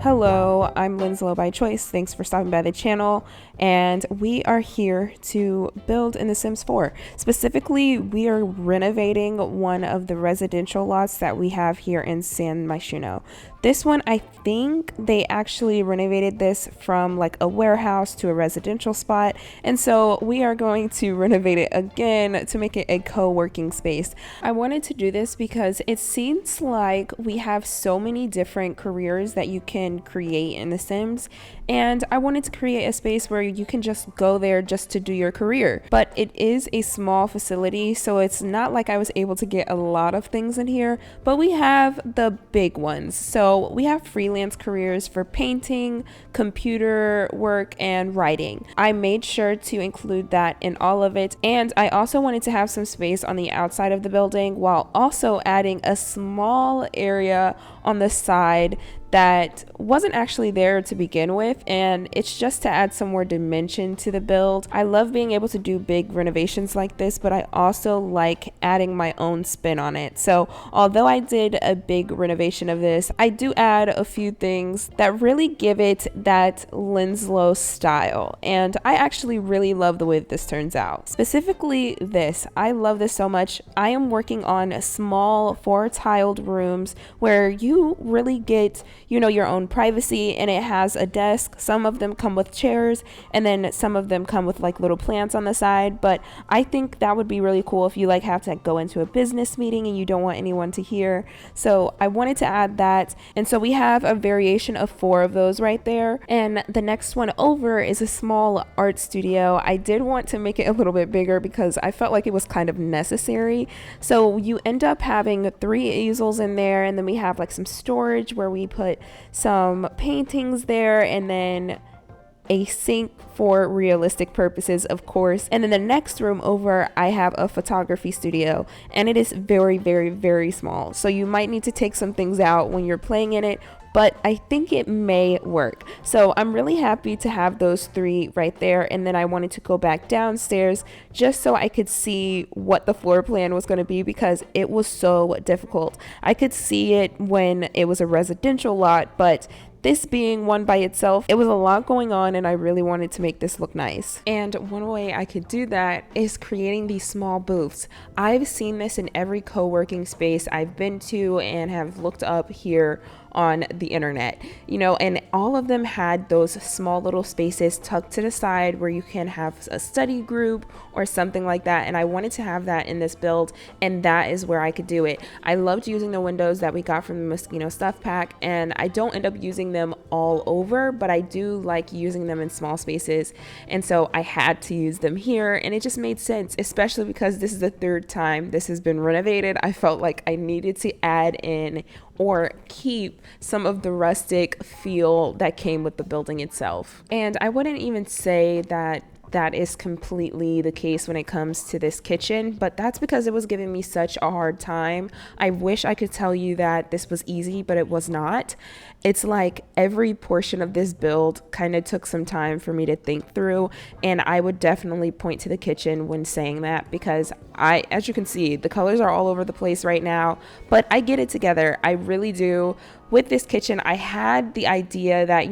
Hello, I'm LynzloByChoice. Thanks for stopping by the channel. And we are here to build in The Sims 4. Specifically, we are renovating one of the residential lots that we have here in Myshuno. This one, I think they actually renovated this from like a warehouse to a residential spot. And so we are going to renovate it again to make it a co-working space. I wanted to do this because it seems like we have so many different careers that you can create in The Sims. And I wanted to create a space where you can just go there just to do your career. But it is a small facility, so it's not like I was able to get a lot of things in here, but we have the big ones. So we have freelance careers for painting, computer work, and writing. I made sure to include that in all of it. And I also wanted to have some space on the outside of the building while also adding a small area on the side that wasn't actually there to begin with, and it's just to add some more dimension to the build. I love being able to do big renovations like this, but I also like adding my own spin on it. So although I did a big renovation of this, I do add a few things that really give it that Lynslo style, and I actually really love the way that this turns out. Specifically this, I love this so much. I am working on small 4-tiled rooms where you really get your own privacy, and it has a desk. Some of them come with chairs, and then some of them come with like little plants on the side. But I think that would be really cool if you like have to go into a business meeting and you don't want anyone to hear. So I wanted to add that, and so we have a variation of 4 of those right there. And the next one over is a small art studio. I did want to make it a little bit bigger because I felt like it was kind of necessary. So you end up having 3 easels in there, and then we have like some storage where we put some paintings there, and then a sink for realistic purposes, of course. And then the next room over, I have a photography studio, and it is very, very, very small. So you might need to take some things out when you're playing in it, but I think it may work. So I'm really happy to have those 3 right there. And then I wanted to go back downstairs just so I could see what the floor plan was going to be, because it was so difficult. I could see it when it was a residential lot, but this being one by itself, it was a lot going on, and I really wanted to make this look nice. And one way I could do that is creating these small booths. I've seen this in every co-working space I've been to and have looked up here on the internet, and all of them had those small little spaces tucked to the side where you can have a study group or something like that. And I wanted to have that in this build, and that is where I could do it. I loved using the windows that we got from the Myshuno stuff pack, and I don't end up using them all over, but I do like using them in small spaces, and so I had to use them here, and it just made sense, especially because this is the 3rd time this has been renovated. I felt like I needed to add in or keep some of the rustic feel that came with the building itself. And I wouldn't even say that that is completely the case when it comes to this kitchen, but that's because it was giving me such a hard time. I wish I could tell you that this was easy, but it was not. It's like every portion of this build kind of took some time for me to think through, and I would definitely point to the kitchen when saying that, because as you can see, the colors are all over the place right now, but I get it together. I really do. With this kitchen, I had the idea that,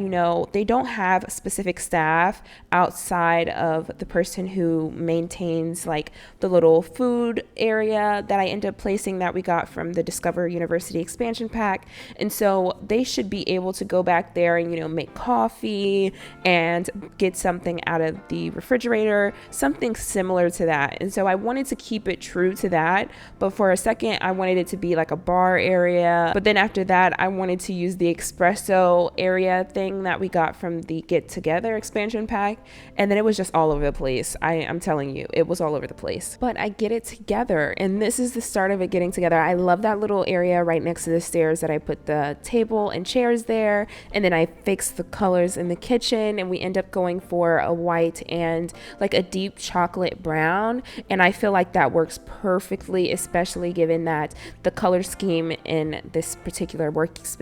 they don't have specific staff outside of the person who maintains like the little food area that I end up placing that we got from the Discover University expansion pack. And so they should be able to go back there and, make coffee and get something out of the refrigerator, something similar to that. And so I wanted to keep it true to that. But for a second, I wanted it to be like a bar area. But then after that, I wanted to use the espresso area thing that we got from the Get Together expansion pack, and then it was just all over the place. I'm telling you, it was all over the place, but I get it together, and this is the start of it getting together. I love that little area right next to the stairs that I put the table and chairs there, and then I fixed the colors in the kitchen, and we end up going for a white and like a deep chocolate brown, and I feel like that works perfectly, especially given that the color scheme in this particular workspace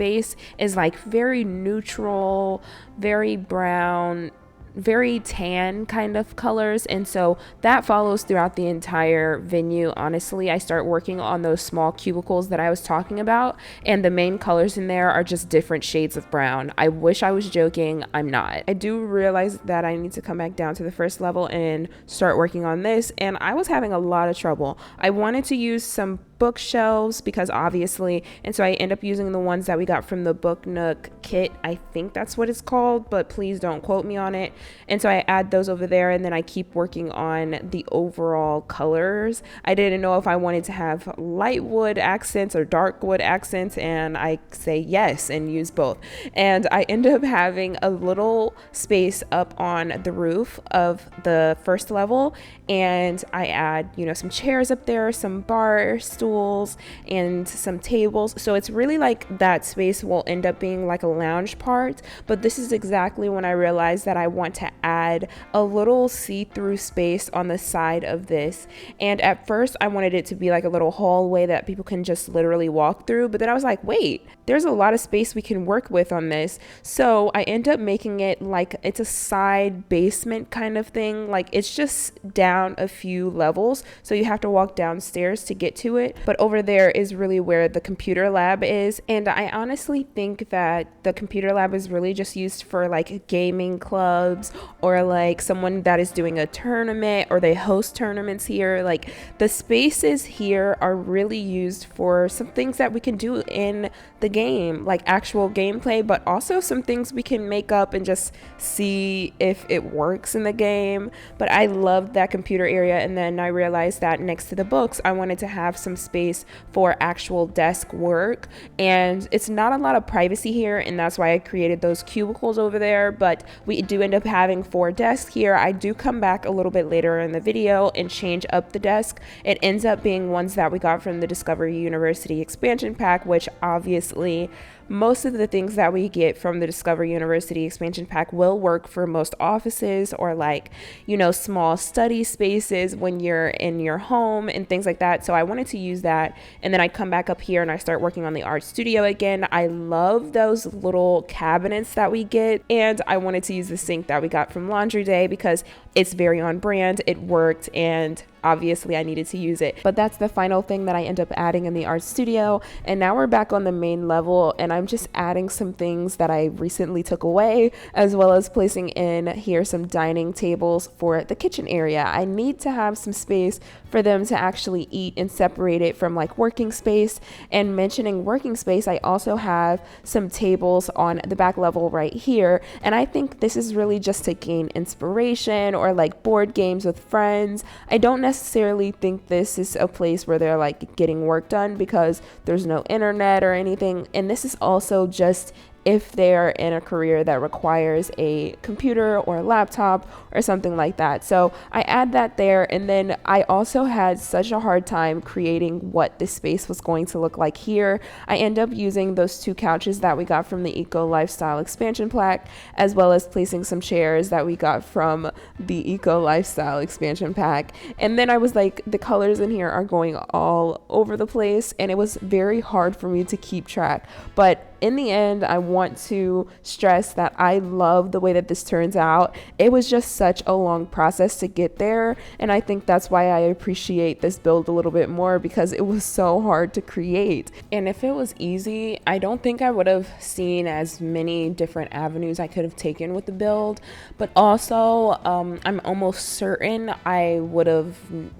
is like very neutral, very brown, very tan kind of colors, and so that follows throughout the entire venue. Honestly, I start working on those small cubicles that I was talking about, and the main colors in there are just different shades of brown. I wish I was joking, I'm not. I do realize that I need to come back down to the first level and start working on this, and I was having a lot of trouble. I wanted to use some bookshelves because obviously, and so I end up using the ones that we got from the Book Nook kit. I think that's what it's called, but please don't quote me on it. And so I add those over there, and then I keep working on the overall colors. I didn't know if I wanted to have light wood accents or dark wood accents, and I say yes and use both. And I end up having a little space up on the roof of the first level, and I add, some chairs up there, some bar stools, and some tables. So it's really like that space will end up being like a lounge part, but this is exactly when I realized that I want to add a little see-through space on the side of this. And at first I wanted it to be like a little hallway that people can just literally walk through, but then I was like, wait, there's a lot of space we can work with on this. So I end up making it like it's a side basement kind of thing. Like it's just down a few levels, so you have to walk downstairs to get to it. But over there is really where the computer lab is, and I honestly think that the computer lab is really just used for like gaming clubs or like someone that is doing a tournament or they host tournaments here. Like the spaces here are really used for some things that we can do in the game, like actual gameplay, but also some things we can make up and just see if it works in the game. But I loved that computer area, and then I realized that next to the books I wanted to have some space for actual desk work, and it's not a lot of privacy here, and that's why I created those cubicles over there. But we do end up having 4 desks here. I do come back a little bit later in the video and change up the desk. It ends up being ones that we got from the Discovery University expansion pack, which obviously most of the things that we get from the Discovery University expansion pack will work for most offices or like, small study spaces when you're in your home and things like that. So I wanted to use that. And then I come back up here and I start working on the art studio again. I love those little cabinets that we get. And I wanted to use the sink that we got from Laundry Day because it's very on brand. It worked, and obviously I needed to use it. But that's the final thing that I end up adding in the art studio. And now we're back on the main level, and I'm just adding some things that I recently took away, as well as placing in here some dining tables for the kitchen area. I need to have some space for them to actually eat and separate it from like working space. And mentioning working space, I also have some tables on the back level right here. And I think this is really just to gain inspiration or like board games with friends. I don't necessarily think this is a place where they're like getting work done because there's no internet or anything. And this is also just if they're in a career that requires a computer or a laptop or something like that. So I add that there. And then I also had such a hard time creating what this space was going to look like here. I end up using those 2 couches that we got from the Eco Lifestyle expansion pack, as well as placing some chairs that we got from the Eco Lifestyle expansion pack. And then I was like, the colors in here are going all over the place, and it was very hard for me to keep track. But in the end, I want to stress that I love the way that this turns out. It was just such a long process to get there, and I think that's why I appreciate this build a little bit more, because it was so hard to create. And if it was easy, I don't think I would have seen as many different avenues I could have taken with the build. But also, I'm almost certain I would have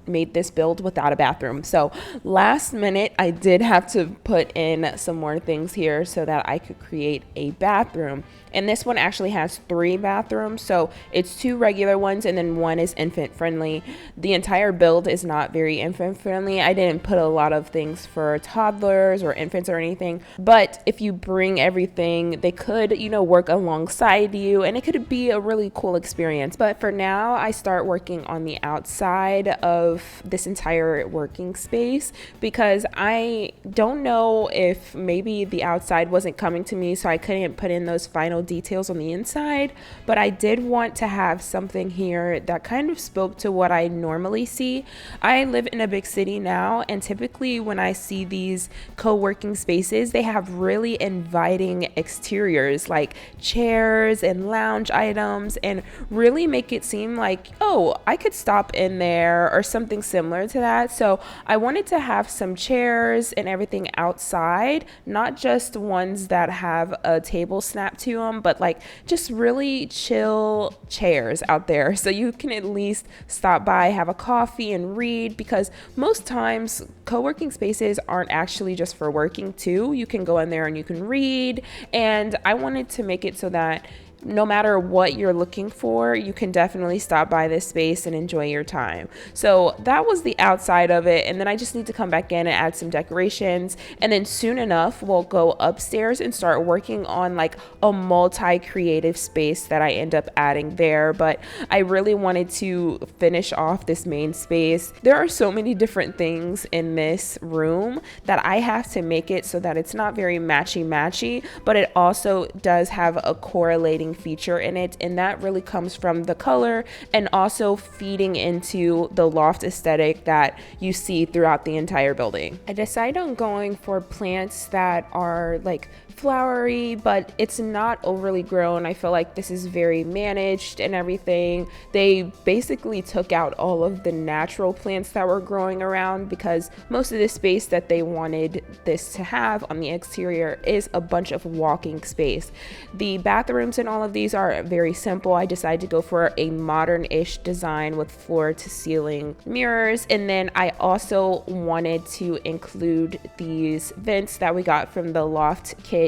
made this build without a bathroom. So last minute, I did have to put in some more things here so that I could create a bathroom. And this one actually has 3 bathrooms, so it's 2 regular ones and then 1 is infant friendly. The entire build is not very infant friendly. I didn't put a lot of things for toddlers or infants or anything, but if you bring everything, they could, work alongside you, and it could be a really cool experience. But for now, I start working on the outside of this entire working space because I don't know if maybe the outside wasn't coming to me, so I couldn't put in those final details on the inside, but I did want to have something here that kind of spoke to what I normally see. I live in a big city now, and typically when I see these co-working spaces, they have really inviting exteriors like chairs and lounge items, and really make it seem like, oh, I could stop in there or something similar to that. So I wanted to have some chairs and everything outside, not just ones that have a table snap to them, but like just really chill chairs out there, so you can at least stop by, have a coffee and read, because most times co-working spaces aren't actually just for working too. You can go in there and you can read, and I wanted to make it so that no matter what you're looking for, you can definitely stop by this space and enjoy your time. So that was the outside of it. And then I just need to come back in and add some decorations. And then soon enough, we'll go upstairs and start working on like a multi-creative space that I end up adding there. But I really wanted to finish off this main space. There are so many different things in this room that I have to make it so that it's not very matchy, but it also does have a correlating feature in it, and that really comes from the color and also feeding into the loft aesthetic that you see throughout the entire building. I decided on going for plants that are like flowery, but it's not overly grown. I feel like this is very managed and everything. They basically took out all of the natural plants that were growing around, because most of the space that they wanted this to have on the exterior is a bunch of walking space. The bathrooms and all of these are very simple. I decided to go for a modern-ish design with floor to ceiling mirrors, and then I also wanted to include these vents that we got from the loft kit.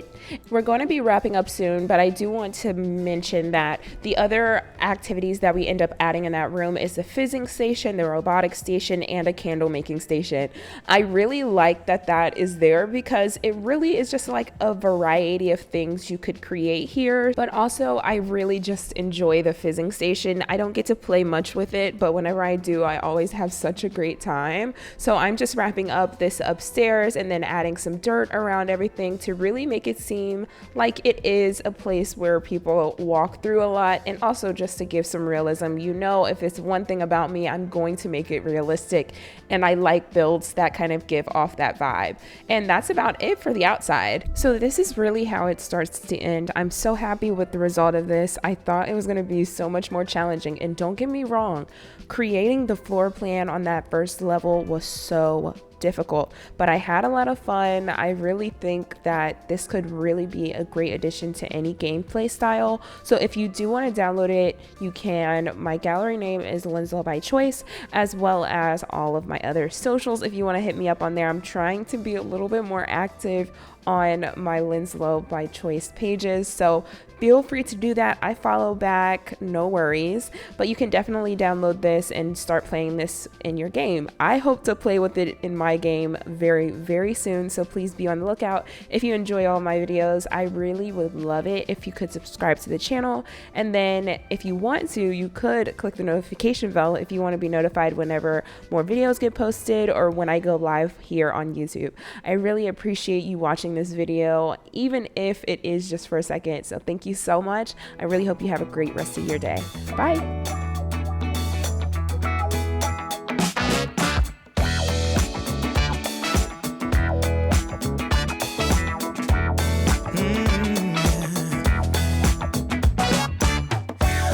We're going to be wrapping up soon, but I do want to mention that the other activities that we end up adding in that room is the fizzing station, the robotic station, and a candle making station. I really like that that is there, because it really is just like a variety of things you could create here. But also I really just enjoy the fizzing station. I don't get to play much with it, but whenever I do, I always have such a great time. So I'm just wrapping up this upstairs and then adding some dirt around everything to really make it seem like it is a place where people walk through a lot, and also just to give some realism. You know, if it's one thing about me, I'm going to make it realistic, and I like builds that kind of give off that vibe. And that's about it for the outside. So this is really how it starts to end. I'm so happy with the result of this. I thought it was going to be so much more challenging, and don't get me wrong, creating the floor plan on that first level was so difficult, but I had a lot of fun. I really think that this could really be a great addition to any gameplay style. So if you do want to download it, you can. My gallery name is LynzloByChoice, as well as all of my other socials. If you want to hit me up on there, I'm trying to be a little bit more active on my LynzloByChoice pages, so feel free to do that. I follow back, no worries, but you can definitely download this and start playing this in your game. I hope to play with it in my game very, very soon, so please be on the lookout. If you enjoy all my videos, I really would love it if you could subscribe to the channel, and then if you want to, you could click the notification bell if you want to be notified whenever more videos get posted or when I go live here on YouTube. I really appreciate you watching this video, even if it is just for a second. So thank you so much. I really hope you have a great rest of your day. Bye.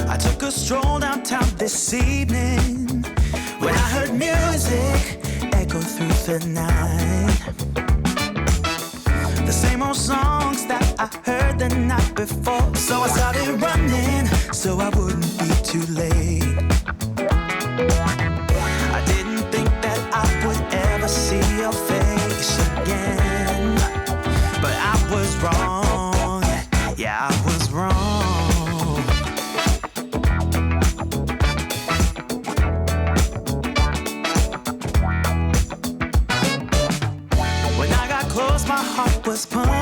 I took a stroll downtown this evening when I heard music echo through the night. The same old songs that I heard the night before. So I started running so I wouldn't be too late. I didn't think that I would ever see your face again, but I was wrong. Yeah, I was wrong. When I got close, my heart was pumping.